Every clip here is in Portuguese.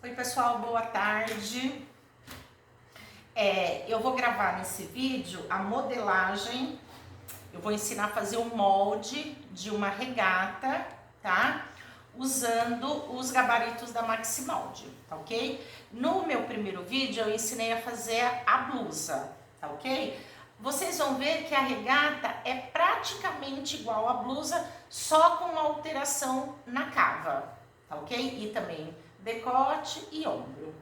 Oi pessoal, boa tarde. Eu vou gravar nesse vídeo a modelagem. Eu vou ensinar a fazer um molde de uma regata, tá? Usando os gabaritos da Maximolde, tá ok? No meu primeiro vídeo eu ensinei a fazer a blusa, tá ok? Vocês vão ver que a regata é praticamente igual à blusa, só com uma alteração na cava, tá ok? E também decote e ombro.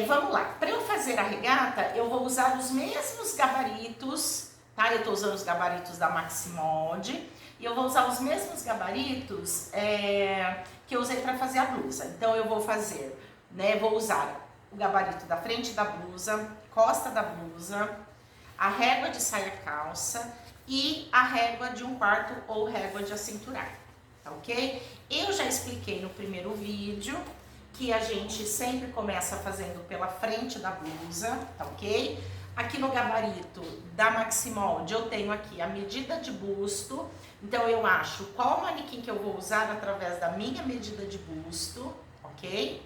Vamos lá, para eu fazer a regata, eu vou usar os mesmos gabaritos, tá? Eu tô usando os gabaritos da Maximolde e eu vou usar os mesmos gabaritos que eu usei para fazer a blusa. Então eu vou fazer, vou usar o gabarito da frente da blusa, costa da blusa, a régua de saia calça e a régua de 1/4 ou régua de acinturar, tá ok? Eu já expliquei no primeiro vídeo que a gente sempre começa fazendo pela frente da blusa, tá ok? Aqui no gabarito da Maximolde eu tenho aqui a medida de busto, então eu acho qual manequim que eu vou usar através da minha medida de busto, ok?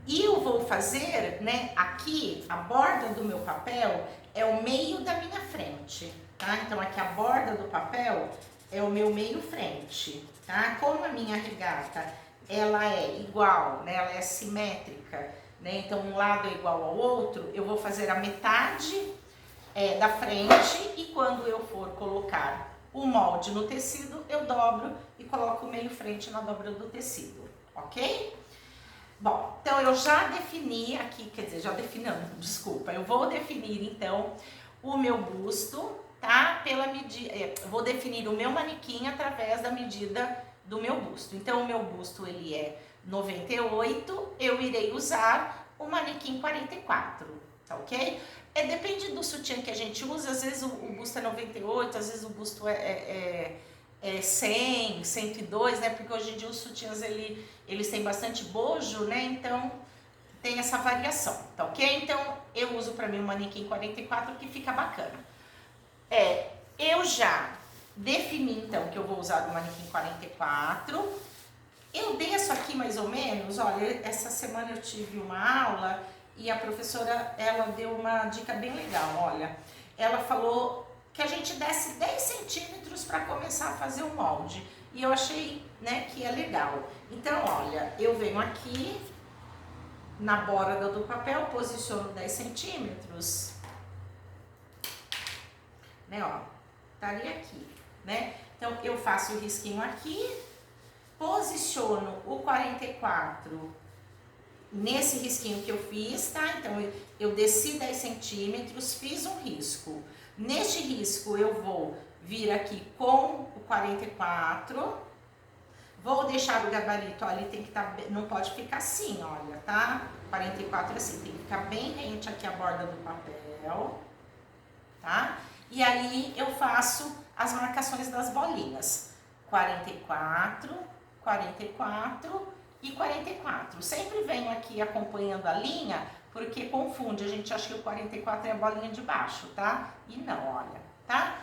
E eu vou fazer, aqui a borda do meu papel é o meio da minha frente, tá? Então aqui a borda do papel é o meu meio frente, tá? Como a minha regata, ela é igual, ela é simétrica, então um lado é igual ao outro, eu vou fazer a metade da frente e quando eu for colocar o molde no tecido, eu dobro e coloco o meio frente na dobra do tecido, ok? Bom, então eu já defini aqui, quer dizer, desculpa, eu vou definir então o meu busto, tá? Pela medida, vou definir o meu manequim através da medida do meu busto. Então o meu busto ele é 98, eu irei usar o manequim 44, tá ok? Depende do sutiã que a gente usa, às vezes o busto é 98, às vezes o busto é 100, 102, porque hoje em dia os sutiãs eles têm bastante bojo, então tem essa variação, tá ok? Então eu uso para mim o manequim 44 que fica bacana. Eu já defini então que eu vou usar o manequim 44. Eu desço aqui mais ou menos, olha, essa semana eu tive uma aula e a professora, ela deu uma dica bem legal, olha. Ela falou que a gente desce 10 centímetros para começar a fazer o molde. E eu achei, que é legal. Então, olha, eu venho aqui na borda do papel, posiciono 10 centímetros, estaria aqui, Então, eu faço o risquinho aqui, posiciono o 44 nesse risquinho que eu fiz, tá? Então, eu desci 10 centímetros, fiz um risco. Neste risco, eu vou vir aqui com o 44, vou deixar o gabarito, olha, ele tem que estar, não pode ficar assim, olha, tá? 44 assim, tem que ficar bem rente aqui a borda do papel, tá? E aí, eu faço as marcações das bolinhas, 44, 44 e 44. Sempre venho aqui acompanhando a linha, porque confunde, a gente acha que o 44 é a bolinha de baixo, tá? E não, olha, tá?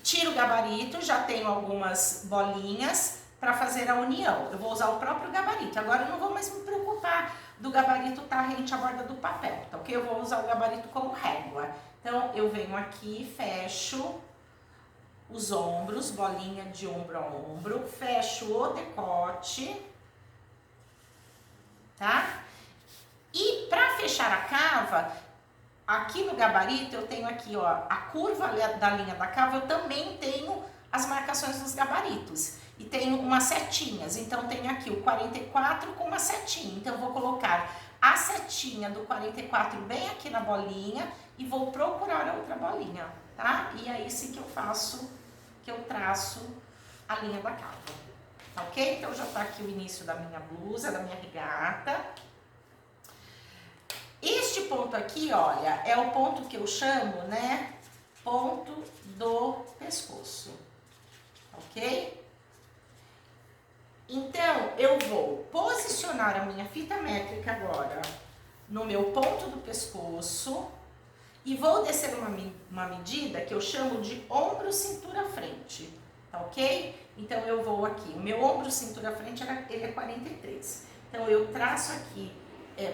Tiro o gabarito, já tenho algumas bolinhas para fazer a união. Eu vou usar o próprio gabarito. Agora eu não vou mais me preocupar do gabarito estar rente à borda do papel, tá ok? Eu vou usar o gabarito como régua. Então, eu venho aqui, fecho os ombros, bolinha de ombro a ombro, fecho o decote, tá? E para fechar a cava, aqui no gabarito eu tenho aqui, ó, a curva da linha da cava, eu também tenho as marcações dos gabaritos. E tenho umas setinhas, então tenho aqui o 44 com uma setinha. Então eu vou colocar a setinha do 44 bem aqui na bolinha e vou procurar a outra bolinha, tá? E aí sim que eu traço a linha da cava, tá ok? Então já tá aqui o início da minha blusa, da minha regata. Este ponto aqui, olha, é o ponto que eu chamo, ponto do pescoço, ok? Então, eu vou posicionar a minha fita métrica agora no meu ponto do pescoço e vou descer uma medida que eu chamo de ombro, cintura, frente, tá ok? Então eu vou aqui, o meu ombro, cintura, frente, ele é 43. Então eu traço aqui,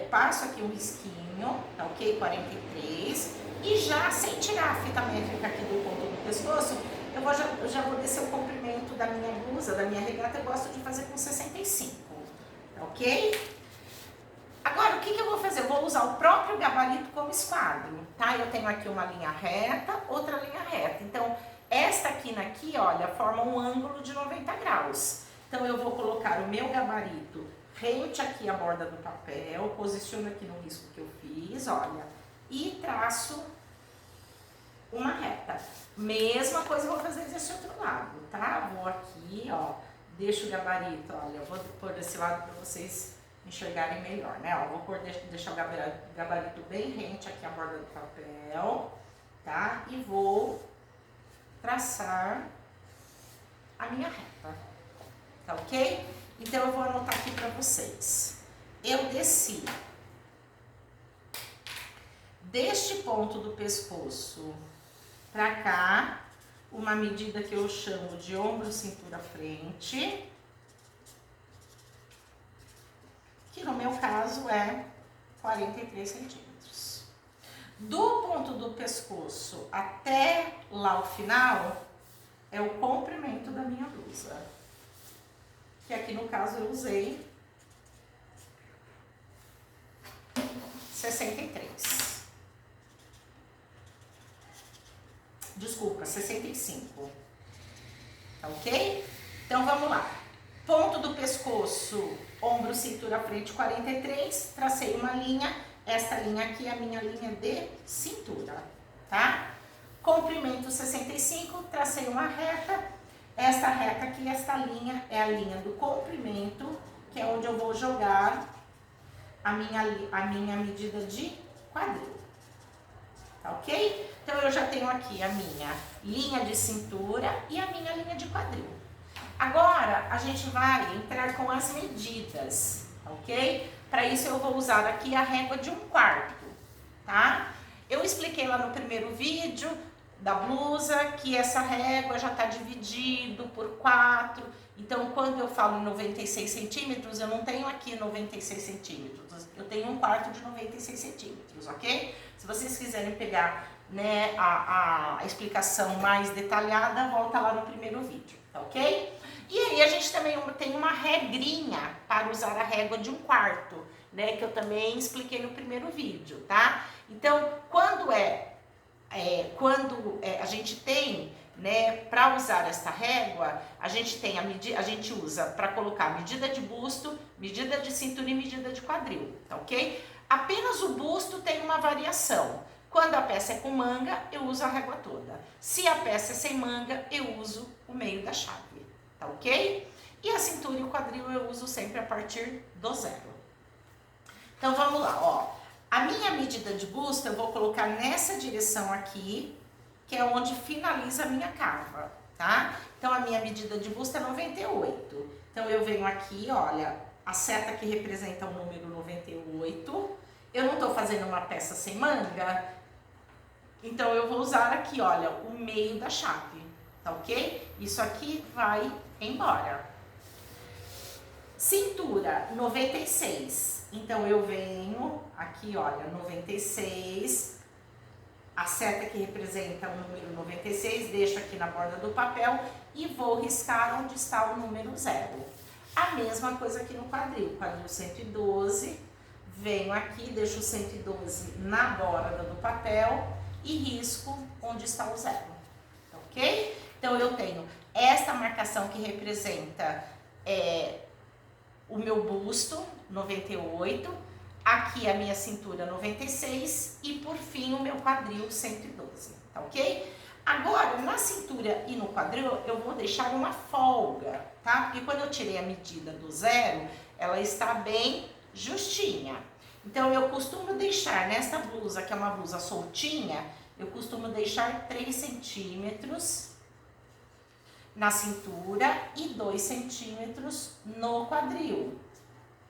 passo aqui um risquinho, tá ok? 43. E já, sem tirar a fita métrica aqui do ponto do pescoço, eu já vou descer o comprimento da minha blusa, da minha regata, eu gosto de fazer com 65, tá ok? Agora, o que eu vou fazer? Eu vou usar o próprio gabarito como esquadro, tá? Eu tenho aqui uma linha reta, outra linha reta. Então, esta quina aqui, olha, forma um ângulo de 90 graus. Então, eu vou colocar o meu gabarito rente aqui à borda do papel, posiciono aqui no risco que eu fiz, olha, e traço uma reta. Mesma coisa eu vou fazer desse outro lado, tá? Vou aqui, ó, deixo o gabarito, olha, eu vou pôr desse lado para vocês enxergarem melhor, né? Ó, vou deixar o gabarito bem rente aqui à borda do papel, tá? E vou traçar a minha reta, tá ok? Então eu vou anotar aqui para vocês. Eu desci deste ponto do pescoço para cá, uma medida que eu chamo de ombro, cintura, frente, que no meu caso é 43 centímetros. Do ponto do pescoço até lá o final é o comprimento da minha blusa, que aqui no caso eu usei 63. Desculpa, 65. Tá ok? Então vamos lá. Ponto do pescoço, ombro, cintura, frente, 43. Tracei uma linha. Esta linha aqui é a minha linha de cintura, tá? Comprimento 65, tracei uma reta. Esta reta aqui, esta linha é a linha do comprimento, que é onde eu vou jogar a minha medida de quadril, tá ok? Então eu já tenho aqui a minha linha de cintura e a minha linha de quadril. Agora a gente vai entrar com as medidas, tá ok? Para isso eu vou usar aqui a régua de 1/4, tá? Eu expliquei lá no primeiro vídeo da blusa que essa régua já está dividido por 4. Então, quando eu falo 96 centímetros, eu não tenho aqui 96 centímetros. Eu tenho 1/4 de 96 centímetros, ok? Se vocês quiserem pegar, né, a explicação mais detalhada, volta lá no primeiro vídeo, tá ok? E aí a gente também tem uma regrinha para usar a régua de 1/4, né, que eu também expliquei no primeiro vídeo, tá? Então, quando a gente tem, né, para usar esta régua, a gente usa para colocar medida de busto, medida de cintura e medida de quadril, tá ok? Apenas o busto tem uma variação. Quando a peça é com manga, eu uso a régua toda. Se a peça é sem manga, eu uso o meio da chave, tá ok? E a cintura e o quadril eu uso sempre a partir do 0. Então vamos lá, ó. A minha medida de busto eu vou colocar nessa direção aqui, que é onde finaliza a minha cava, tá? Então a minha medida de busto é 98. Então eu venho aqui, olha, a seta que representa o número 98. Eu não tô fazendo uma peça sem manga, então eu vou usar aqui, olha, o meio da chave, tá ok? Isso aqui vai embora. Cintura, 96. Então eu venho aqui, olha, 96. A seta que representa o número 96, deixo aqui na borda do papel e vou riscar onde está o número 0. A mesma coisa aqui no quadril, quadril 112, venho aqui, deixo o 112 na borda do papel e risco onde está o 0, ok? Então eu tenho esta marcação que representa o meu busto, 98, aqui a minha cintura 96 e por fim o meu quadril 112, tá ok? Agora, na cintura e no quadril eu vou deixar uma folga, tá? Porque quando eu tirei a medida do 0, ela está bem justinha. Então eu costumo deixar nessa blusa, que é uma blusa soltinha, eu costumo deixar 3 centímetros na cintura e 2 centímetros no quadril,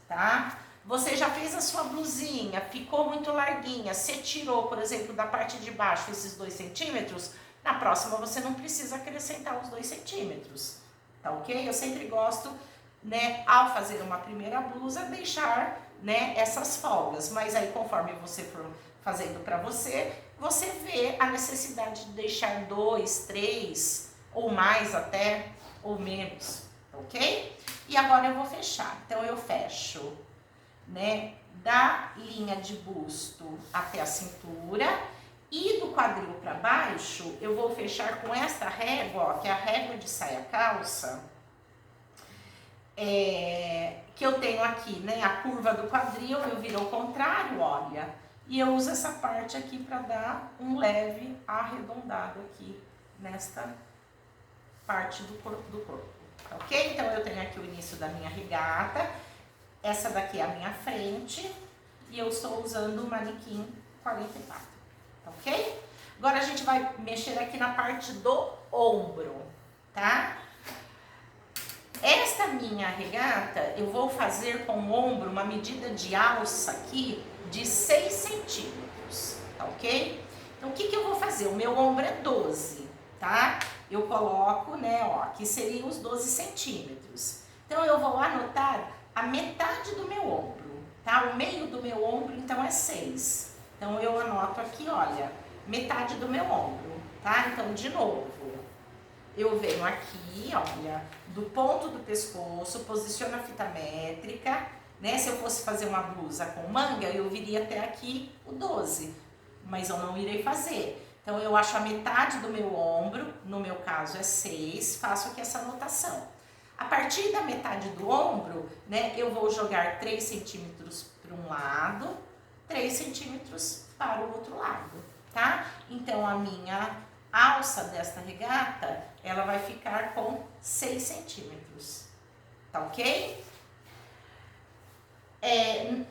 tá? Você já fez a sua blusinha, ficou muito larguinha, você tirou, por exemplo, da parte de baixo esses 2 centímetros, Na próxima você não precisa acrescentar os 2 centímetros, tá ok? Eu sempre gosto, né, ao fazer uma primeira blusa, deixar, né, essas folgas, mas aí conforme você for fazendo para você, você vê a necessidade de deixar 2, 3 ou mais até, ou menos, ok? E agora eu vou fechar, então eu fecho, né, da linha de busto até a cintura e do quadril para baixo, eu vou fechar com esta régua, ó, que é a régua de saia calça, que eu tenho aqui, né, a curva do quadril, eu viro ao contrário, olha, e eu uso essa parte aqui para dar um leve arredondado aqui nesta parte do corpo, ok? Então eu tenho aqui o início da minha regata, essa daqui é a minha frente e eu estou usando o manequim 44, ok? Agora a gente vai mexer aqui na parte do ombro, tá? Esta minha regata, eu vou fazer com o ombro uma medida de alça aqui de 6 centímetros, tá ok? Então, o que eu vou fazer? O meu ombro é 12, tá? Eu coloco, né, ó, aqui seriam os 12 centímetros. Então, eu vou anotar a metade do meu ombro, tá? O meio do meu ombro, então, é 6. Então, eu anoto aqui, olha, metade do meu ombro, tá? Então, de novo, eu venho aqui, olha, do ponto do pescoço, posiciono a fita métrica, né? Se eu fosse fazer uma blusa com manga, eu viria até aqui o 12, mas eu não irei fazer. Então, eu acho a metade do meu ombro, no meu caso é 6, faço aqui essa anotação. A partir da metade do ombro, né, eu vou jogar 3 centímetros para um lado, 3 centímetros para o outro lado, tá? Então, a minha alça desta regata, ela vai ficar com 6 centímetros, tá ok?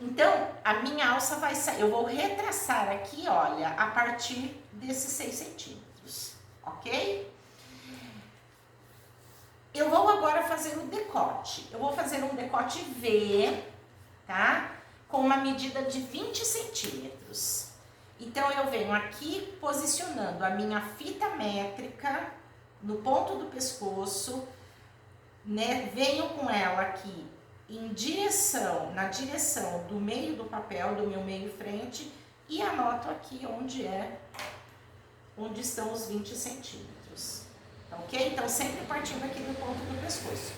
Então, a minha alça vai sair, eu vou retraçar aqui, olha, a partir desses 6 centímetros, ok? Eu vou agora fazer o decote. Eu vou fazer um decote V, tá? Com uma medida de 20 centímetros. Então, eu venho aqui posicionando a minha fita métrica no ponto do pescoço, né? Venho com ela aqui na direção do meio do papel, do meu meio frente, e anoto aqui onde estão os 20 centímetros, tá ok? Então, sempre partindo aqui do ponto do pescoço.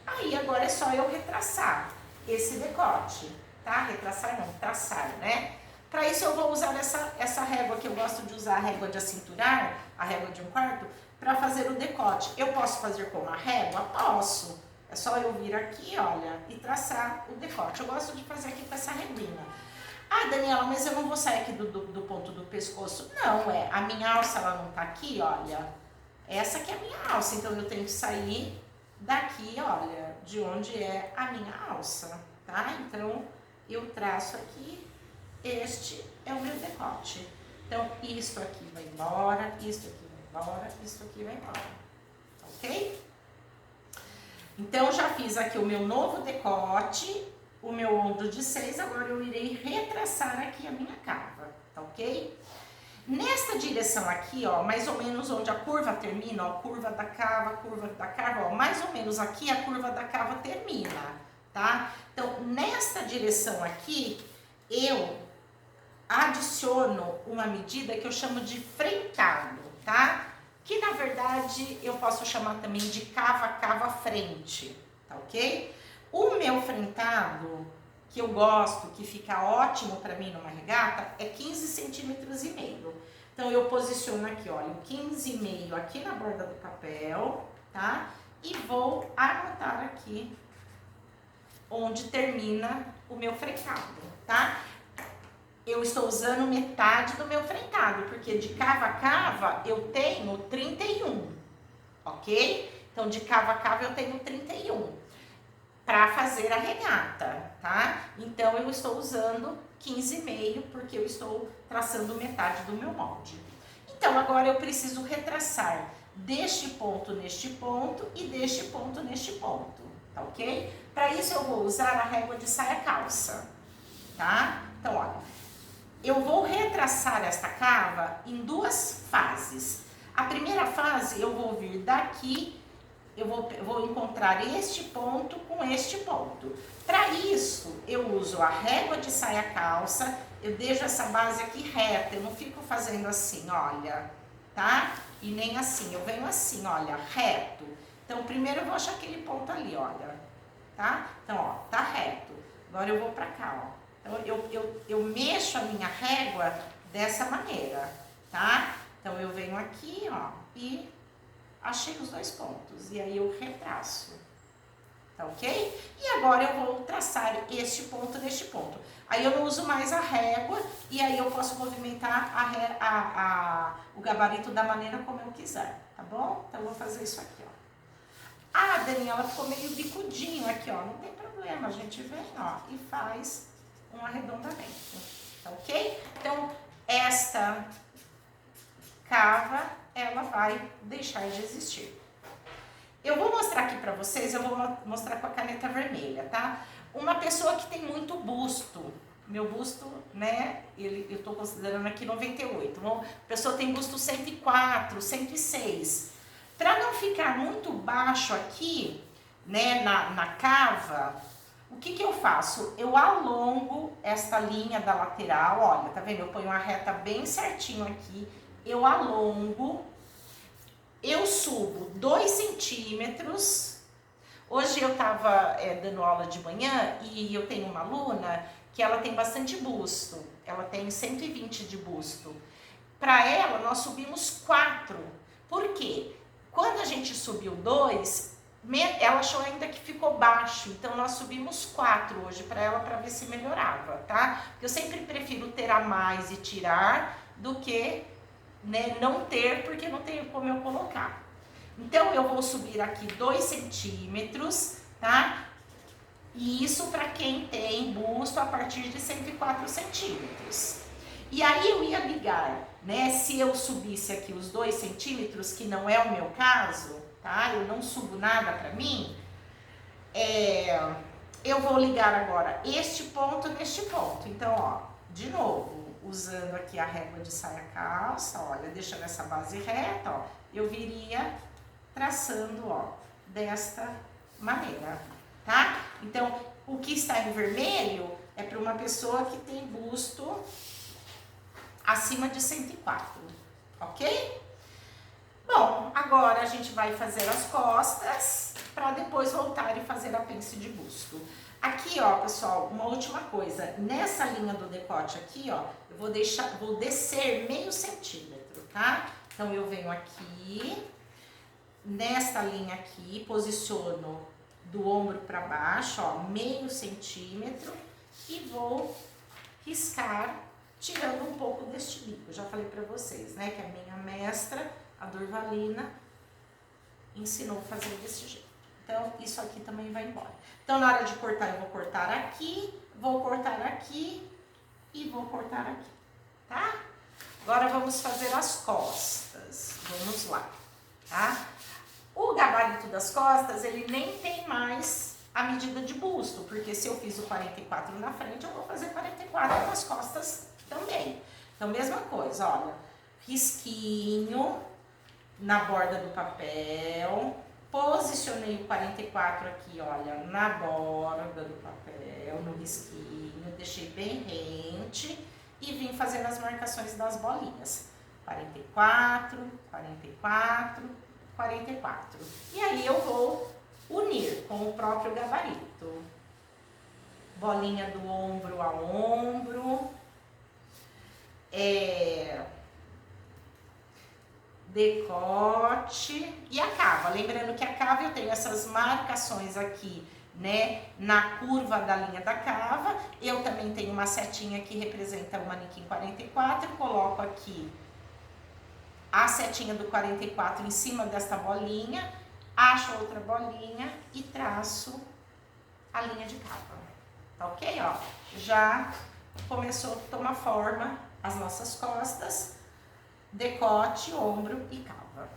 Aí, agora é só eu retraçar esse decote, tá? Retraçar não, traçar, né? Para isso, eu vou usar essa régua que eu gosto de usar, a régua de acinturar, a régua de 1/4, para fazer o decote. Eu posso fazer com uma régua? Posso. É só eu vir aqui, olha, e traçar o decote. Eu gosto de fazer aqui com essa reguinha. Ah, Daniela, mas eu não vou sair aqui do ponto do pescoço. Não, a minha alça, ela não tá aqui, olha. Essa aqui é a minha alça, então eu tenho que sair daqui, olha, de onde é a minha alça, tá? Então, eu traço aqui, este é o meu decote. Então, isto aqui vai embora, isto aqui vai embora, isto aqui vai embora, ok? Então, já fiz aqui o meu novo decote, o meu ombro de 6, agora eu irei retraçar aqui a minha cava, tá ok? Nesta direção aqui, ó, mais ou menos onde a curva termina, ó, curva da cava, ó, mais ou menos aqui a curva da cava termina, tá? Então, nesta direção aqui, eu adiciono uma medida que eu chamo de freitado, tá? Que na verdade eu posso chamar também de cava frente, tá ok? O meu freitado, que eu gosto, que fica ótimo para mim numa regata, é 15 centímetros e meio. Então eu posiciono aqui, olha, o 15,5 aqui na borda do papel, tá? E vou anotar aqui onde termina o meu freitado, tá? Eu estou usando metade do meu freitado, porque de cava a cava eu tenho 31, ok? Então, de cava a cava eu tenho 31 para fazer a regata, tá? Então, eu estou usando 15,5 porque eu estou traçando metade do meu molde. Então, agora eu preciso retraçar deste ponto neste ponto e deste ponto neste ponto, tá ok? Para isso, eu vou usar a régua de saia calça, tá? Então, olha. Eu vou retraçar esta cava em 2 fases. A primeira fase eu vou vir daqui, eu vou encontrar este ponto com este ponto. Para isso, eu uso a régua de saia calça, eu deixo essa base aqui reta, eu não fico fazendo assim, olha, tá? E nem assim, eu venho assim, olha, reto. Então, primeiro eu vou achar aquele ponto ali, olha, tá? Então, ó, tá reto. Agora eu vou pra cá, ó. Então, eu mexo a minha régua dessa maneira, tá? Então, eu venho aqui, ó, e achei os dois pontos. E aí eu retraço, tá ok? E agora eu vou traçar este ponto neste ponto. Aí eu não uso mais a régua e aí eu posso movimentar o gabarito da maneira como eu quiser, tá bom? Então, eu vou fazer isso aqui, ó. Ah, Daniela, ficou meio bicudinho aqui, ó. Não tem problema, a gente vem, ó, e faz um arredondamento, tá ok? Então, esta cava, ela vai deixar de existir. Eu vou mostrar aqui pra vocês, eu vou mostrar com a caneta vermelha, tá? Uma pessoa que tem muito busto, meu busto, né, eu tô considerando aqui 98, uma pessoa tem busto 104, 106. Para não ficar muito baixo aqui, né, na cava, o que eu faço? Eu alongo esta linha da lateral, olha, tá vendo? Eu ponho uma reta bem certinho aqui, eu alongo, eu subo 2 centímetros. Hoje eu tava dando aula de manhã e eu tenho uma aluna que ela tem bastante busto, ela tem 120 de busto. Para ela, nós subimos 4. Por quê? Quando a gente subiu 2, ela achou ainda que ficou baixo, então nós subimos 4 hoje para ela, para ver se melhorava, tá? Eu sempre prefiro ter a mais e tirar do que, né, não ter, porque não tenho como eu colocar. Então eu vou subir aqui 2 centímetros, tá? E isso para quem tem busto a partir de 104 centímetros. E aí eu ia ligar, né, se eu subisse aqui os 2 centímetros, que não é o meu caso, tá? Eu não subo nada pra mim, eu vou ligar agora este ponto neste ponto. Então, ó, de novo, usando aqui a régua de saia calça, olha, deixando essa base reta, ó, eu viria traçando, ó, desta maneira, tá? Então, o que está em vermelho é para uma pessoa que tem busto acima de 104, ok? Bom, agora a gente vai fazer as costas para depois voltar e fazer a pence de busto. Aqui, ó, pessoal, uma última coisa. Nessa linha do decote aqui, ó, eu vou descer meio centímetro, tá? Então, eu venho aqui, nesta linha aqui, posiciono do ombro para baixo, ó, meio centímetro e vou riscar, tirando um pouco deste bico. Eu já falei pra vocês, né, que a minha mestra, a Durvalina, ensinou a fazer desse jeito. Então, isso aqui também vai embora. Então, na hora de cortar, eu vou cortar aqui, vou cortar aqui e vou cortar aqui, tá? Agora, vamos fazer as costas. Vamos lá, tá? O gabarito das costas, ele nem tem mais a medida de busto, porque se eu fiz o 44 na frente, eu vou fazer 44 nas costas também. Então, mesma coisa, olha, risquinho na borda do papel, posicionei o 44 aqui, olha, na borda do papel, no risquinho, deixei bem rente e vim fazendo as marcações das bolinhas. 44, 44, 44. E aí eu vou unir com o próprio gabarito. Bolinha do ombro a ombro. Decote e a cava. Lembrando que a cava eu tenho essas marcações aqui, né, na curva da linha da cava. Eu também tenho uma setinha que representa o manequim 44. Coloco aqui a setinha do 44 em cima desta bolinha, acho outra bolinha e traço a linha de cava. Tá ok? Ó, já começou a tomar forma as nossas costas, decote, ombro e cava.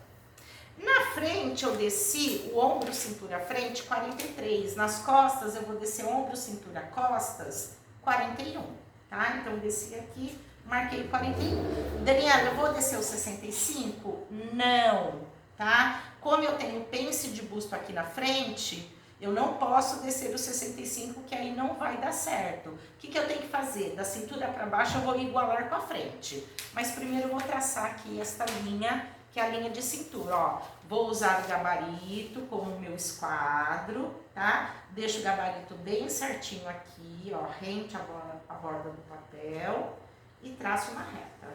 Na frente eu desci o ombro, cintura, frente, 43. Nas costas eu vou descer ombro, cintura, costas, 41. Tá? Então, desci aqui marquei 41. Daniela, eu vou descer o 65? Não, tá? Como eu tenho pence de busto aqui na frente, eu não posso descer o 65, que aí não vai dar certo. O que eu tenho que fazer? Da cintura para baixo eu vou igualar com a frente. Mas primeiro eu vou traçar aqui esta linha, que é a linha de cintura, ó. Vou usar o gabarito como meu esquadro, tá? Deixo o gabarito bem certinho aqui, ó, rente à borda do papel e traço uma reta,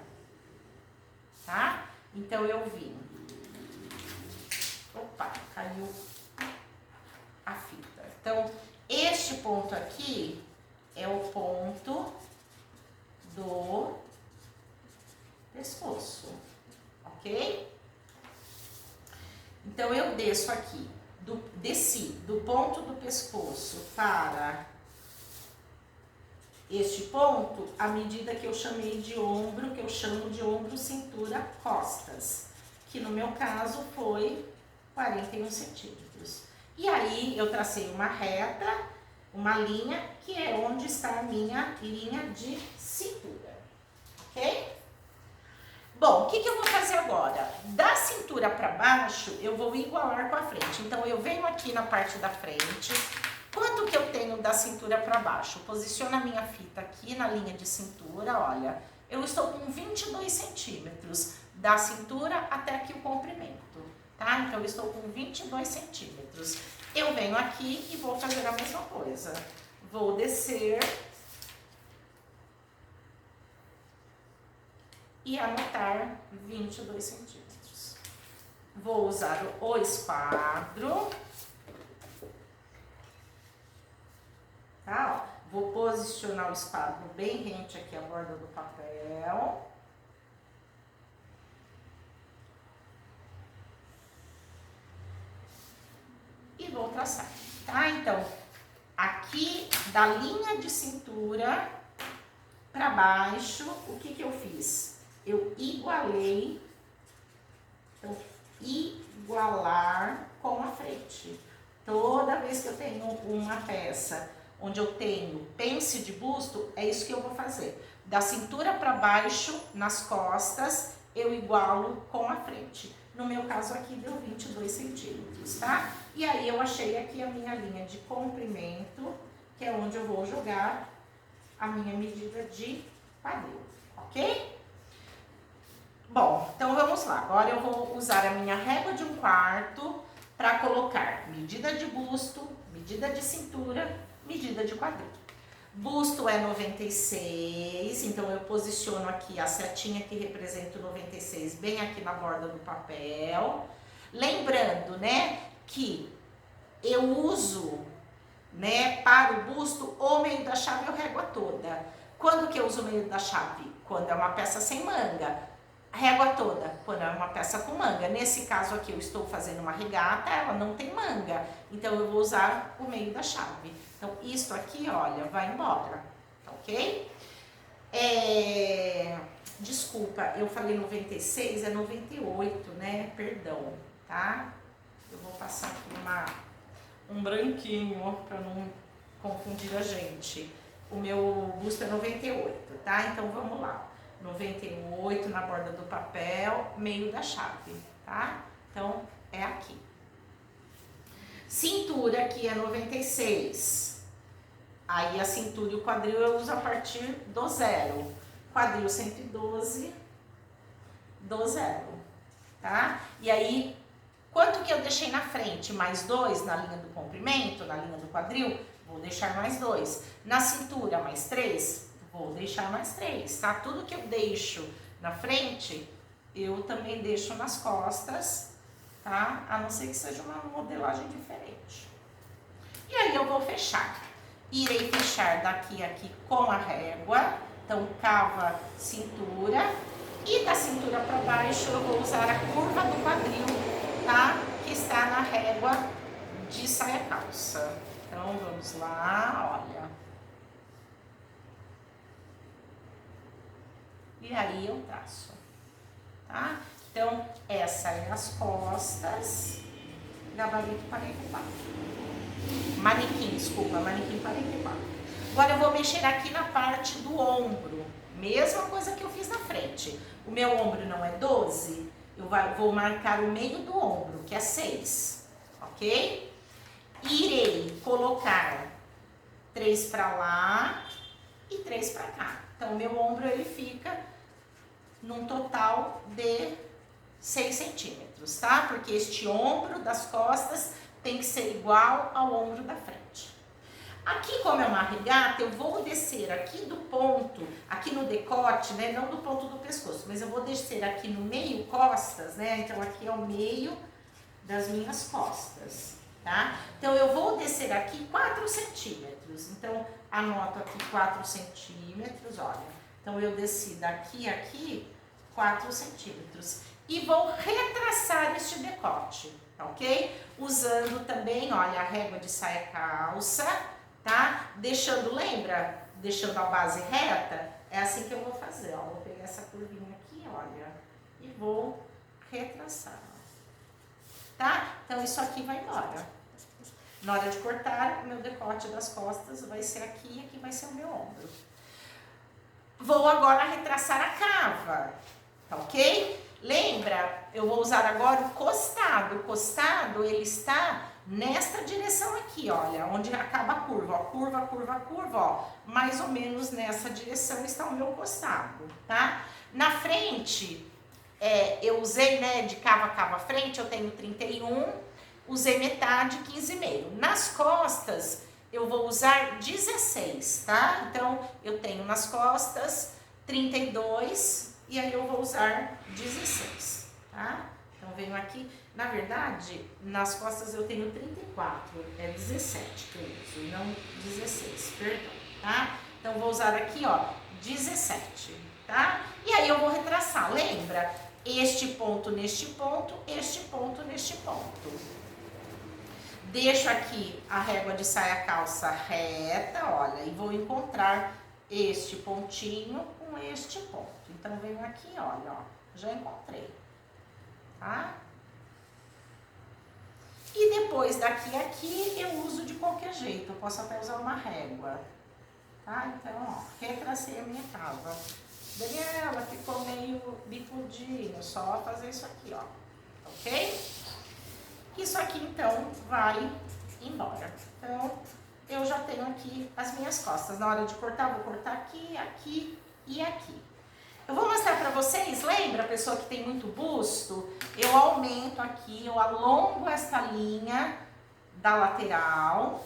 tá? Então eu vim. Opa, caiu a fita. Então, este ponto aqui é o ponto do pescoço, ok? Então, eu desço aqui, desci do ponto do pescoço para este ponto, a medida que eu chamei de ombro, que eu chamo de ombro, cintura, costas, que no meu caso foi 41 centímetros. E aí, eu tracei uma reta, uma linha, que é onde está a minha linha de cintura, ok? Bom, o que eu vou fazer agora? Da cintura para baixo, eu vou igualar com a frente. Então, eu venho aqui na parte da frente. Quanto que eu tenho da cintura para baixo? Posiciono a minha fita aqui na linha de cintura, olha. Eu estou com 22 centímetros da cintura até aqui o comprimento, tá? Então, eu estou com 22 centímetros. Eu venho aqui e vou fazer a mesma coisa. Vou descer e anotar 22 centímetros. Vou usar o esquadro. Tá, ó. Vou posicionar o esquadro bem rente aqui à borda do papel. E vou traçar, tá? Então, aqui da linha de cintura para baixo, o que eu fiz? Eu igualei, então, igualar com a frente. Toda vez que eu tenho uma peça onde eu tenho pence de busto, é isso que eu vou fazer. Da cintura para baixo, nas costas, eu igualo com a frente. No meu caso aqui deu 22 centímetros, tá? E aí eu achei aqui a minha linha de comprimento, que é onde eu vou jogar a minha medida de quadril, ok? Bom, então vamos lá. Agora eu vou usar a minha régua de 1/4 para colocar medida de busto, medida de cintura, medida de quadril. Busto é 96, então eu posiciono aqui a setinha que representa o 96 bem aqui na borda do papel. Lembrando, né, que eu uso, né, para o busto o meio da chave eu régua toda. Quando que eu uso o meio da chave? Quando é uma peça sem manga. Régua toda, quando é uma peça com manga. Nesse caso aqui eu estou fazendo uma regata, ela não tem manga, então eu vou usar o meio da chave. Então isso aqui, olha, vai embora, ok? Desculpa, eu falei 96, é 98, né? Perdão, tá? Eu vou passar aqui um branquinho para não confundir a gente. O meu busto é 98, tá? Então vamos lá. 98 na borda do papel, meio da chave, tá? Então, é aqui. Cintura aqui é 96. Aí a cintura e o quadril eu uso a partir do 0. Quadril 112, do 0, tá? E aí, quanto que eu deixei na frente? Mais 2 na linha do comprimento, na linha do quadril? Vou deixar mais 2. Na cintura, mais 3? Vou deixar mais 3, tá? Tudo que eu deixo na frente, eu também deixo nas costas, tá? A não ser que seja uma modelagem diferente. E aí eu vou fechar. Irei fechar daqui a aqui com a régua. Então, cava cintura. E da cintura para baixo, eu vou usar a curva do quadril, tá? Que está na régua de saia calça. Então, vamos lá, olha. E aí eu traço, tá? Então, essa é as costas, gabarito 44. Manequim, desculpa, manequim 44. Agora eu vou mexer aqui na parte do ombro, Mesma coisa que eu fiz na frente. O meu ombro não é 12, eu vou marcar o meio do ombro, que é 6, ok? Irei colocar 3 para lá e 3 para cá. Então, o meu ombro ele fica num total de 6 centímetros, tá? Porque este ombro das costas tem que ser igual ao ombro da frente. Aqui, como é uma regata, eu vou descer aqui do ponto, aqui no decote, né? Não do ponto do pescoço, mas eu vou descer aqui no meio costas, né? Então, aqui é o meio das minhas costas, tá? Então, eu vou descer aqui 4 centímetros. Então, anoto aqui 4 centímetros, olha. Então, eu desci daqui a aqui 4 centímetros. E vou retraçar este decote, ok? Usando também, olha, a régua de saia calça, tá? Deixando, lembra? Deixando a base reta. É assim que eu vou fazer, ó. Vou pegar essa curvinha aqui, olha, e vou retraçar, tá? Então, isso aqui vai embora. Na hora de cortar, o meu decote das costas vai ser aqui e aqui vai ser o meu ombro. Vou agora retraçar a cava, tá ok? Lembra, eu vou usar agora o costado. O costado, ele está nesta direção aqui, olha, onde acaba a curva, ó, curva, curva, curva, ó. Mais ou menos nessa direção está o meu costado, tá? Na frente, eu usei, né, de cava a cava frente, eu tenho 31, usei metade, 15,5. Nas costas, eu vou usar 16, tá? Então, eu tenho nas costas 32 e aí eu vou usar 16, tá? Então, venho aqui, na verdade, nas costas eu tenho 34, é 17 que eu uso, não 16, perdão, tá? Então, vou usar aqui, ó, 17, tá? E aí eu vou retraçar, lembra? Este ponto neste ponto, este ponto neste ponto. Deixo aqui a régua de saia calça reta, olha, e vou encontrar este pontinho com este ponto. Então, venho aqui, olha, ó, já encontrei, tá? E depois daqui a aqui, eu uso de qualquer jeito, eu posso até usar uma régua, tá? Então, ó, retracei a minha cava. Daniela, ficou meio bicudinho, só fazer isso aqui, ó, ok? Isso aqui, então, vai embora. Então, eu já tenho aqui as minhas costas. Na hora de cortar, eu vou cortar aqui, aqui e aqui. Eu vou mostrar pra vocês, lembra a pessoa que tem muito busto? Eu aumento aqui, eu alongo esta linha da lateral.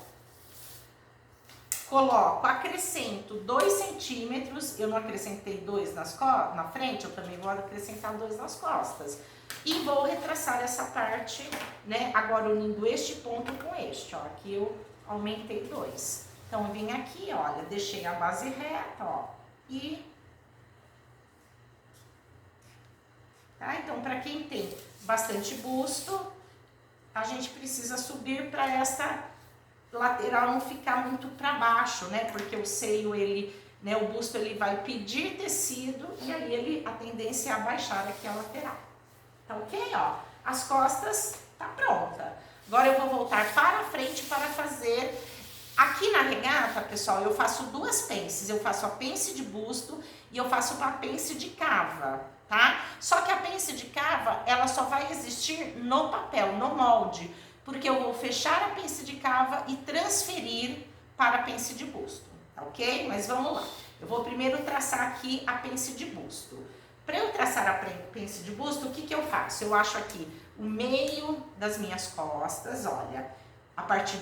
Coloco, acrescento 2 centímetros. Eu não acrescentei 2 na frente, eu também vou acrescentar 2 nas costas. E vou retraçar essa parte, né, agora unindo este ponto com este, ó, aqui eu aumentei 2. Então, eu vim aqui, olha, deixei a base reta, ó, e... Tá? Então, para quem tem bastante busto, a gente precisa subir para essa lateral não ficar muito para baixo, né, porque o seio, ele, né, o busto, ele vai pedir tecido e aí a tendência é abaixar aqui a lateral. Tá ok? Ó, as costas tá pronta. Agora eu vou voltar para a frente para fazer... Aqui na regata, pessoal, eu faço 2 pences. Eu faço a pence de busto e eu faço uma pence de cava, tá? Só que a pence de cava, ela só vai existir no papel, no molde. Porque eu vou fechar a pence de cava e transferir para a pence de busto, tá ok? Mas vamos lá. Eu vou primeiro traçar aqui a pence de busto. Para eu traçar a pence de busto, o que que eu faço? Eu acho aqui o meio das minhas costas, olha, a partir,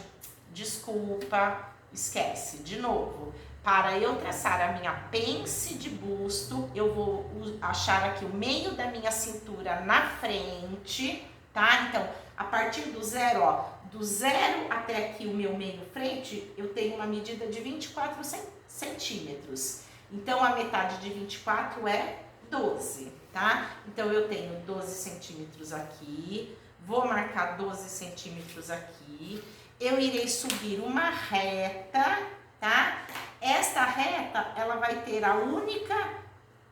desculpa, esquece, de novo. Para eu traçar a minha pence de busto, eu vou achar aqui o meio da minha cintura na frente, tá? Então, a partir do zero, ó, do zero até aqui o meu meio frente, eu tenho uma medida de 24 centímetros. Então, a metade de 24 é 12, tá? Então, eu tenho 12 centímetros aqui, vou marcar 12 centímetros aqui, eu irei subir uma reta, tá? Esta reta, ela vai ter a única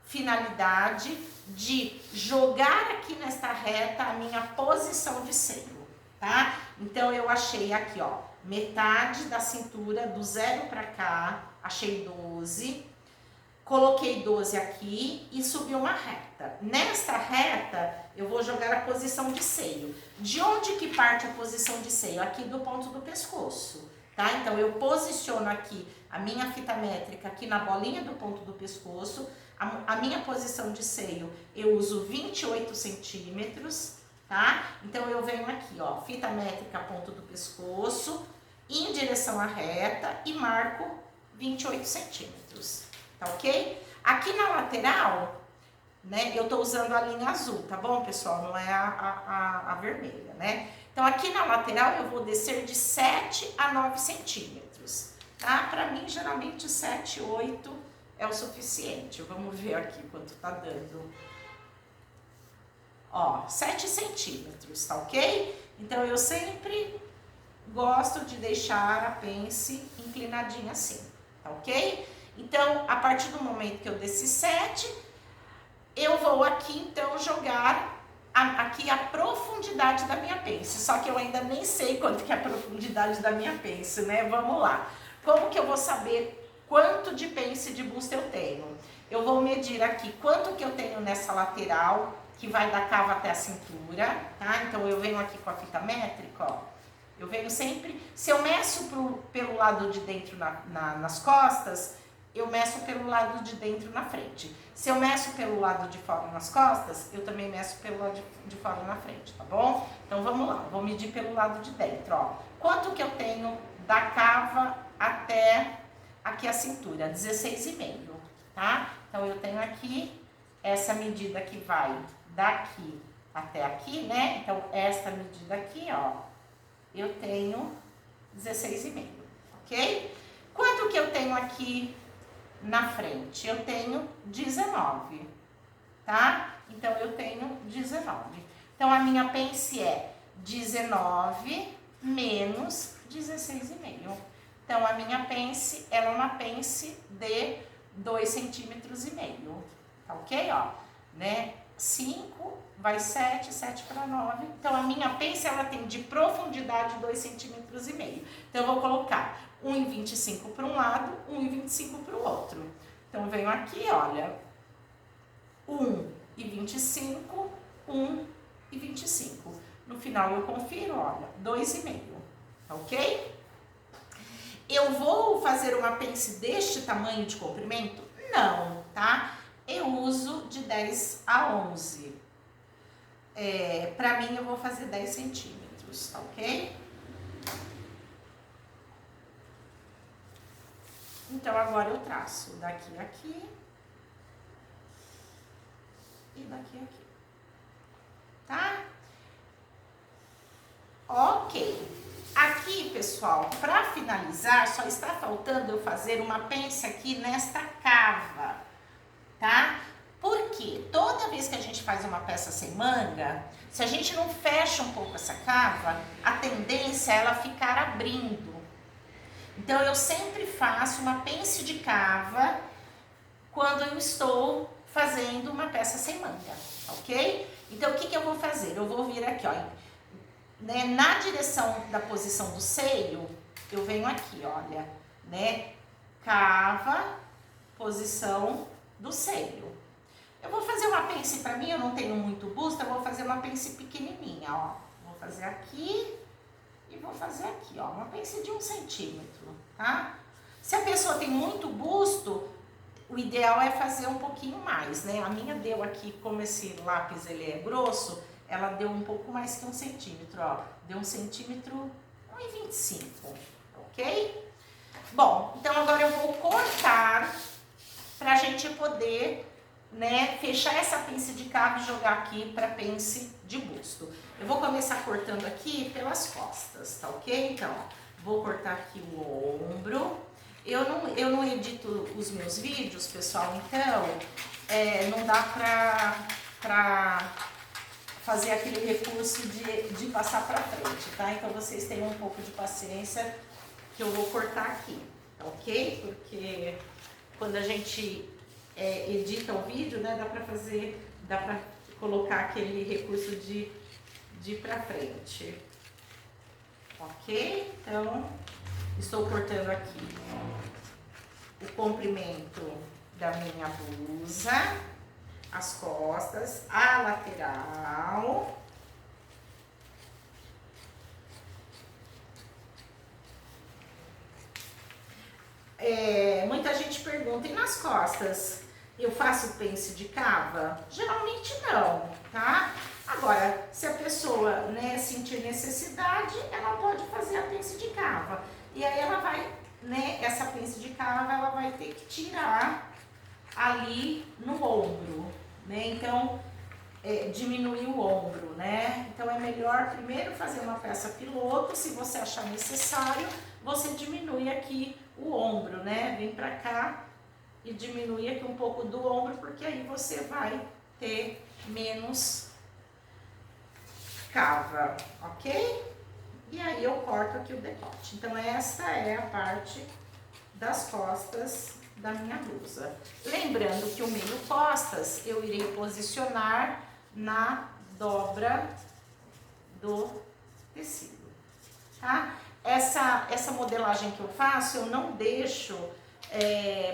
finalidade de jogar aqui nesta reta a minha posição de seio, tá? Então, eu achei aqui, ó, metade da cintura, do zero pra cá, achei 12. Coloquei 12 aqui e subi uma reta. Nesta reta, eu vou jogar a posição de seio. De onde que parte a posição de seio? Aqui do ponto do pescoço, tá? Então, eu posiciono aqui a minha fita métrica aqui na bolinha do ponto do pescoço. A minha posição de seio, eu uso 28 centímetros, tá? Então, eu venho aqui, ó, fita métrica, ponto do pescoço, em direção à reta e marco 28 centímetros, tá ok? Aqui na lateral, né, eu tô usando a linha azul, tá bom, pessoal? Não é a vermelha, né? Então, aqui na lateral, eu vou descer de 7 a 9 centímetros, tá? Pra mim, geralmente, 7, 8 é o suficiente. Vamos ver aqui quanto tá dando. Ó, 7 centímetros, tá ok? Então, eu sempre gosto de deixar a pence inclinadinha assim, tá ok? Então, a partir do momento que eu desci 7, eu vou aqui, então, jogar aqui a profundidade da minha pence. Só que eu ainda nem sei quanto que é a profundidade da minha pence, né? Vamos lá. Como que eu vou saber quanto de pence de busto eu tenho? Eu vou medir aqui quanto que eu tenho nessa lateral, que vai da cava até a cintura, tá? Então, eu venho aqui com a fita métrica, ó. Eu venho sempre, se eu meço pelo lado de dentro nas costas, eu meço pelo lado de dentro na frente. Se eu meço pelo lado de fora nas costas, eu também meço pelo lado de fora na frente, tá bom? Então, vamos lá, vou medir pelo lado de dentro, ó. Quanto que eu tenho da cava até aqui a cintura? 16,5, tá? Então, eu tenho aqui essa medida que vai daqui até aqui, né? Então, esta medida aqui, ó, eu tenho 16,5, ok? Quanto que eu tenho aqui na frente? Eu tenho 19, tá? Então, eu tenho 19. Então, a minha pence é 19 menos 16,5. Então, a minha pence, ela é uma pence de 2,5 centímetros, tá ok? Ó, né? 5, vai 7, 7 para 9. Então, a minha pence, ela tem de profundidade 2,5 centímetros. Então, eu vou colocar 1,25 para um lado, 1,25 para o outro. Então, eu venho aqui, olha, 1,25, 1,25. No final, eu confiro, olha, 2,5, ok? Eu vou fazer uma pence deste tamanho de comprimento? Não, tá? Eu uso de 10 a 11. Pra mim, eu vou fazer 10 centímetros, tá ok? Então, agora eu traço daqui a aqui e daqui a aqui, tá? Ok. Aqui, pessoal, para finalizar, só está faltando eu fazer uma pence aqui nesta cava, tá? Porque toda vez que a gente faz uma peça sem manga, se a gente não fecha um pouco essa cava, a tendência é ela ficar abrindo. Então, eu sempre faço uma pence de cava quando eu estou fazendo uma peça sem manga, ok? Então, o que eu vou fazer? Eu vou vir aqui, ó, né, na direção da posição do seio, eu venho aqui, olha, né, cava, posição do seio. Eu vou fazer uma pence, pra mim, eu não tenho muito busto, eu vou fazer uma pence pequenininha, ó. Vou fazer aqui e vou fazer aqui, ó, uma pence de 1 centímetro, tá? Se a pessoa tem muito busto, o ideal é fazer um pouquinho mais, né? A minha deu aqui, como esse lápis ele é grosso, ela deu um pouco mais que 1 centímetro, ó. Deu 1 centímetro, 1,25, ok? Bom, então agora eu vou cortar pra gente poder, né, fechar essa pence de cava e jogar aqui pra pence de busto. Eu vou começar cortando aqui pelas costas, tá ok? Então, ó, vou cortar aqui o ombro. Eu não edito os meus vídeos, pessoal, então não dá pra fazer aquele recurso de passar pra frente, tá? Então, vocês tenham um pouco de paciência que eu vou cortar aqui, tá ok? Porque quando a gente edita o vídeo, né, dá pra colocar aquele recurso de ir pra frente, ok? Então, estou cortando aqui o comprimento da minha blusa, as costas, a lateral. Muita gente pergunta, e nas costas, eu faço pence de cava? Geralmente não, tá? Agora, se a pessoa, né, sentir necessidade, ela pode fazer a pence de cava. E aí ela vai, né, essa pence de cava, ela vai ter que tirar ali no ombro, né? Então, diminuir o ombro, né? Então é melhor primeiro fazer uma peça piloto, se você achar necessário, você diminui aqui o ombro, né? Vem pra cá e diminui aqui um pouco do ombro, porque aí você vai ter menos cava, ok? E aí eu corto aqui o decote. Então essa é a parte das costas da minha blusa. Lembrando que o meio costas eu irei posicionar na dobra do tecido, tá? Essa modelagem que eu faço, eu não deixo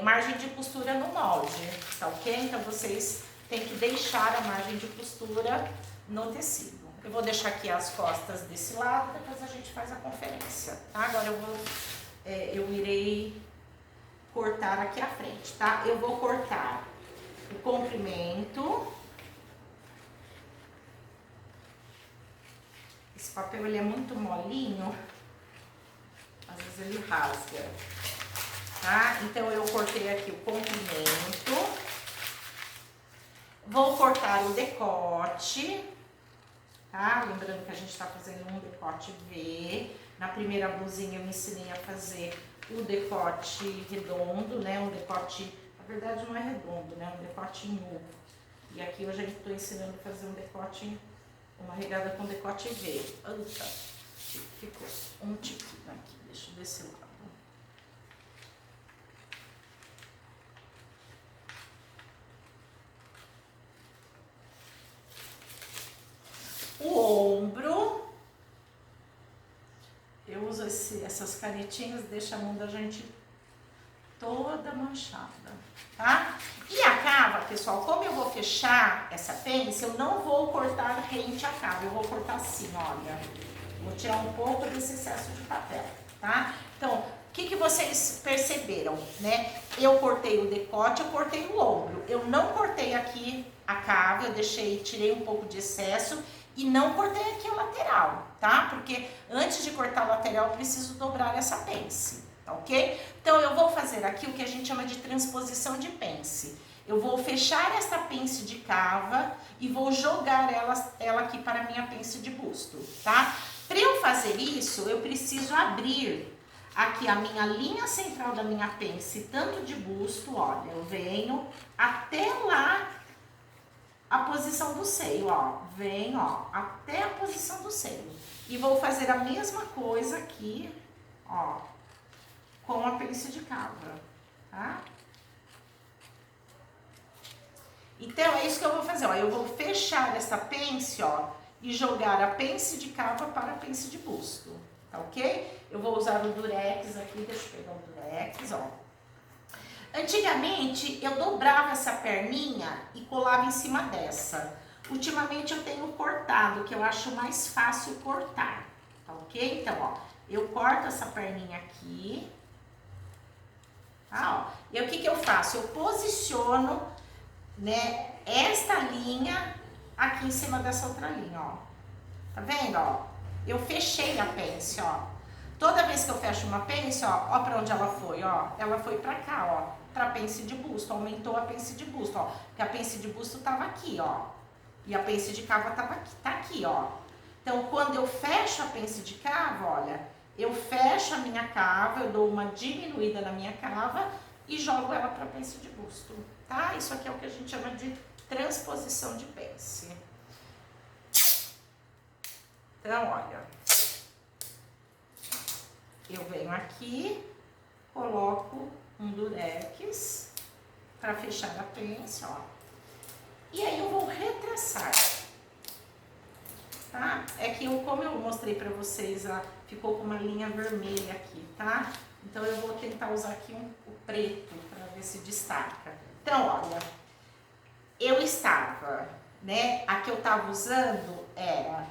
margem de costura no molde, tá ok? Então vocês têm que deixar a margem de costura no tecido. Eu vou deixar aqui as costas desse lado, depois a gente faz a conferência, tá? Agora eu irei cortar aqui a frente, tá? Eu vou cortar o comprimento. Esse papel ele é muito molinho, às vezes ele rasga, tá? Então eu cortei aqui o comprimento. Vou cortar o decote, tá? Lembrando que a gente tá fazendo um decote V. Na primeira blusinha eu me ensinei a fazer o decote redondo, né? Um decote, na verdade não é redondo, né? Um decote nu. E aqui eu já estou ensinando a fazer um decote, uma regada com decote V. Eita, ficou um tiquinho aqui, deixa eu desse lado. O ombro, eu uso essas canetinhas, deixa a mão da gente toda manchada, tá? E a cava, pessoal, como eu vou fechar essa pence, eu não vou cortar rente à cava, eu vou cortar assim, olha. Vou tirar um pouco desse excesso de papel, tá? Então, o que vocês perceberam, né? Eu cortei o decote, eu cortei o ombro. Eu não cortei aqui a cava, eu tirei um pouco de excesso e não cortei aqui a lateral, tá? Porque antes de cortar a lateral, eu preciso dobrar essa pence, tá ok? Então, eu vou fazer aqui o que a gente chama de transposição de pence. Eu vou fechar esta pence de cava e vou jogar ela aqui para a minha pence de busto, tá? Para eu fazer isso, eu preciso abrir aqui a minha linha central da minha pence, tanto de busto, olha, eu venho até lá a posição do seio, ó, venho, ó, até a posição do seio. E vou fazer a mesma coisa aqui, ó, com a pence de cava, tá? Então, é isso que eu vou fazer, ó, eu vou fechar essa pence, ó, e jogar a pence de cava para a pence de busto, tá ok? Eu vou usar o durex aqui, deixa eu pegar o durex, ó. Antigamente, eu dobrava essa perninha e colava em cima dessa. Ultimamente, eu tenho cortado, que eu acho mais fácil cortar, tá ok? Então, ó, eu corto essa perninha aqui, tá, ó. E o que eu faço? Eu posiciono, né, esta linha aqui em cima dessa outra linha, ó. Tá vendo, ó? Eu fechei a pence, ó. Toda vez que eu fecho uma pence, ó pra onde ela foi, ó. Ela foi pra cá, ó. Pra pence de busto, aumentou a pence de busto, ó. Porque a pence de busto tava aqui, ó. E a pence de cava tava aqui, tá aqui, ó. Então, quando eu fecho a pence de cava, olha, eu fecho a minha cava, eu dou uma diminuída na minha cava e jogo ela pra pence de busto, tá? Isso aqui é o que a gente chama de transposição de pence. Então, olha, eu venho aqui, coloco um durex para fechar a pence, ó. E aí eu vou retraçar, tá? É que como eu mostrei para vocês, ficou com uma linha vermelha aqui, tá? Então eu vou tentar usar aqui o preto para ver se destaca. Então, olha, eu estava, né, a que eu tava usando era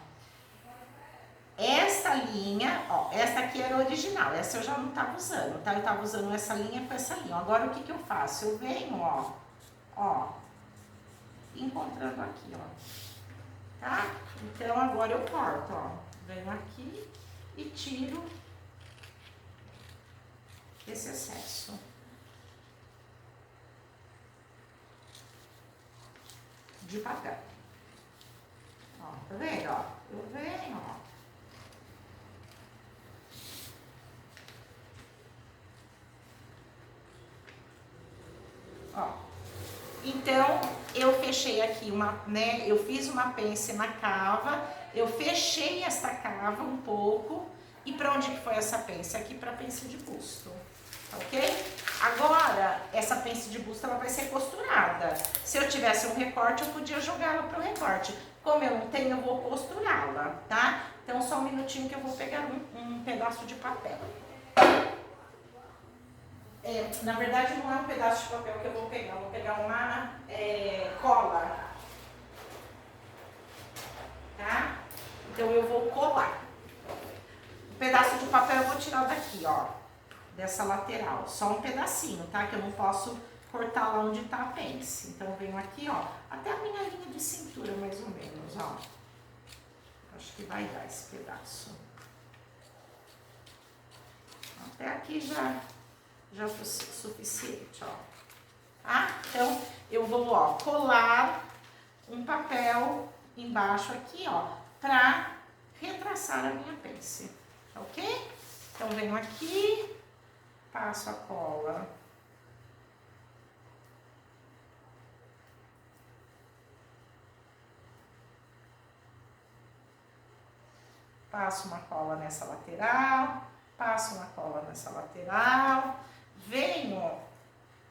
essa linha, ó, essa aqui era original, essa eu já não tava usando, tá? Eu tava usando essa linha com essa linha. Agora, o que que eu faço? Eu venho, ó, encontrando aqui, ó, tá? Então, agora eu corto, ó, venho aqui e tiro esse excesso. De papel. Ó, tá vendo, ó? Eu venho, ó. Ó. Então, eu fechei aqui né? Eu fiz uma pence na cava, eu fechei essa cava um pouco. E para onde que foi essa pence? Aqui para pence de busto, ok? Agora, essa pence de busto ela vai ser costurada. Se eu tivesse um recorte, eu podia jogar ela para o recorte. Como eu não tenho, eu vou costurá-la, tá? Então, só um minutinho que eu vou pegar um pedaço de papel. Na verdade, não é um pedaço de papel que eu vou pegar uma cola, tá? Então, eu vou colar. Um pedaço de papel eu vou tirar daqui, ó, dessa lateral. Só um pedacinho, tá? Que eu não posso cortar lá onde tá a pence. Então, eu venho aqui, ó, até a minha linha de cintura, mais ou menos, ó. Acho que vai dar esse pedaço. Até aqui já foi suficiente, ó. Tá? Então, eu vou, ó, colar um papel embaixo aqui, ó, pra retraçar a minha pence, ok? Então, venho aqui, passo a cola. Passo uma cola nessa lateral, passo uma cola nessa lateral, venho,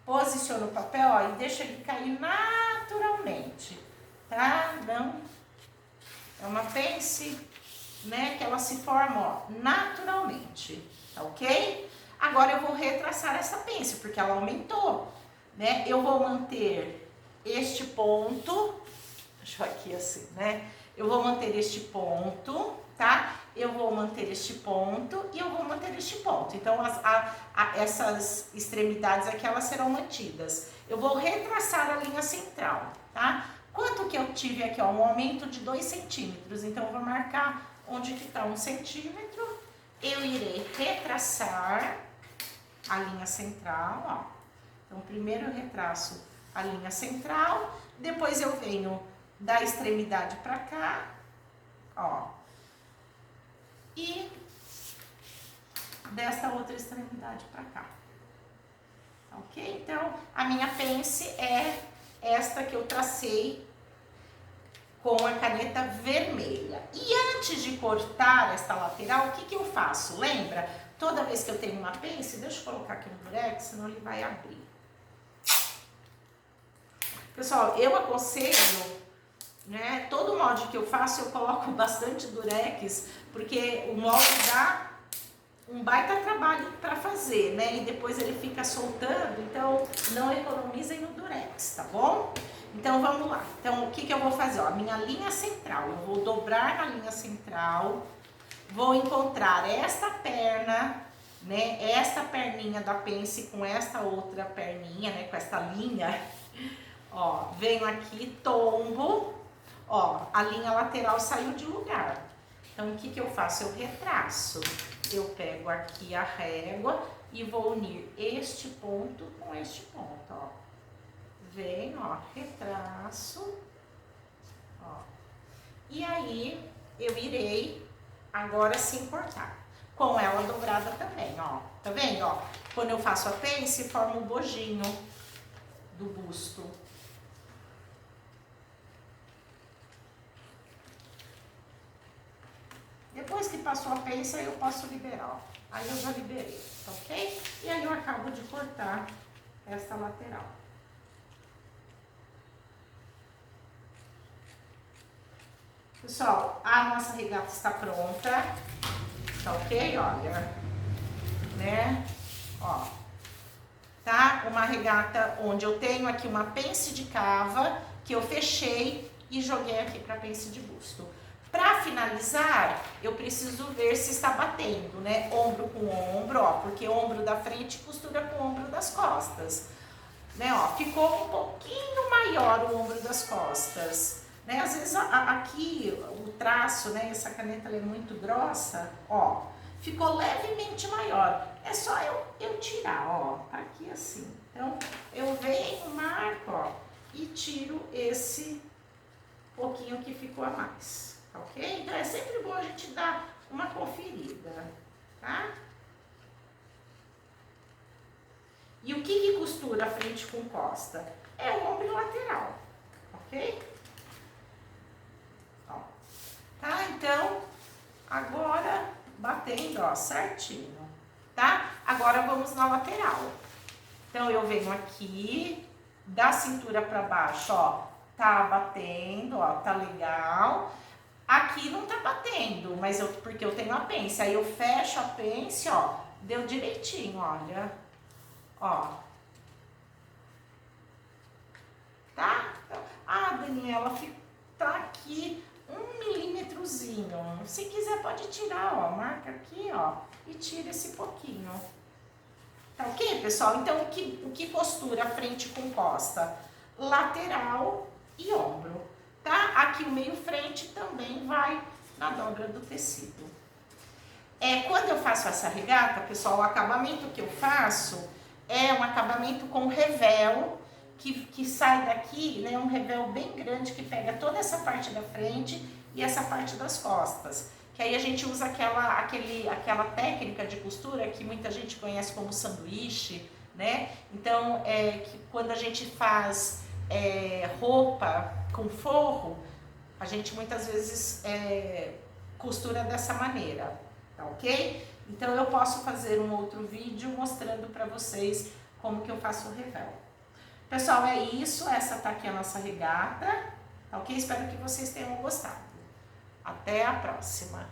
posiciono o papel, ó, e deixo ele cair naturalmente, tá? Não, é uma pence, né, que ela se forma, ó, naturalmente, tá ok? Agora eu vou retraçar essa pence, porque ela aumentou, né? Eu vou manter este ponto, deixa eu aqui assim, né? Eu vou manter este ponto, tá? Eu vou manter este ponto e eu vou manter este ponto. Então, essas extremidades aqui, elas serão mantidas. Eu vou retraçar a linha central, tá? Quanto que eu tive aqui, ó? Um aumento de 2 centímetros. Então, eu vou marcar onde que tá 1 centímetro. Eu irei retraçar a linha central, ó. Então, primeiro eu retraço a linha central, depois eu venho da extremidade pra cá, ó. E dessa outra extremidade pra cá. Ok? Então, a minha pence é esta que eu tracei com a caneta vermelha. E antes de cortar esta lateral, o que que eu faço? Lembra? Toda vez que eu tenho uma pence, deixa eu colocar aqui no durex, senão ele vai abrir. Pessoal, eu aconselho, né, todo molde que eu faço, eu coloco bastante durex, porque o molde dá um baita trabalho para fazer, né? E depois ele fica soltando, então não economizem no durex, tá bom? Então vamos lá. Então o que que eu vou fazer? Ó, a minha linha central, eu vou dobrar na linha central, vou encontrar esta perna, né? Esta perninha da pence com esta outra perninha, né? Com esta linha, ó, venho aqui, tombo, ó, a linha lateral saiu de lugar. Então o que que eu faço? Eu retraço. Eu pego aqui a régua e vou unir este ponto com este ponto, ó. Venho, ó, retraço, ó. E aí, eu irei agora sim cortar. Com ela dobrada também, ó. Tá vendo, ó? Quando eu faço a pence, forma um bojinho do busto. Depois que passou a pence, aí eu posso liberar, ó. Aí eu já liberei, tá ok? E aí eu acabo de cortar esta lateral. Pessoal, a nossa regata está pronta, tá ok? Olha, né? Ó, tá? uma regata onde eu tenho aqui uma pence de cava, que eu fechei e joguei aqui para pence de busto. Para finalizar, eu preciso ver se está batendo, né? Ombro com ombro, ó, porque ombro da frente costura com ombro das costas. Né, ó, ficou um pouquinho maior o ombro das costas, né? Às vezes aqui o traço, né? Essa caneta ela é muito grossa, ó, ficou levemente maior. É só eu tirar, ó, tá aqui assim. Então eu venho, marco, ó, e tiro esse pouquinho que ficou a mais, ok? Então é sempre bom a gente dar uma conferida, tá? E o que costura frente com costa? É o ombro lateral, ok? Ó, tá? Então, agora batendo, ó, certinho, tá? Agora vamos na lateral. Então, eu venho aqui, da cintura pra baixo, ó, tá batendo, ó, tá legal. Aqui não tá batendo, mas porque eu tenho a pence. Aí eu fecho a pence, ó, deu direitinho, olha. Ó, tá? Então, Daniela, tá aqui 1 milímetrozinho. Se quiser pode tirar, ó, marca aqui, ó, e tira esse pouquinho. Tá ok, pessoal? Então, o que costura frente com costa? Lateral e ombro, tá? Aqui o meio frente também vai na dobra do tecido. Quando eu faço essa regata, pessoal, o acabamento que eu faço é um acabamento com revel, que sai daqui, né, um revel bem grande que pega toda essa parte da frente e essa parte das costas. Que aí a gente usa aquela técnica de costura que muita gente conhece como sanduíche, né? Então, que quando a gente faz roupa com forro, a gente muitas vezes costura dessa maneira, tá ok? Então eu posso fazer um outro vídeo mostrando para vocês como que eu faço o revel. Pessoal, é isso, essa tá aqui a nossa regata, tá ok? Espero que vocês tenham gostado. Até a próxima!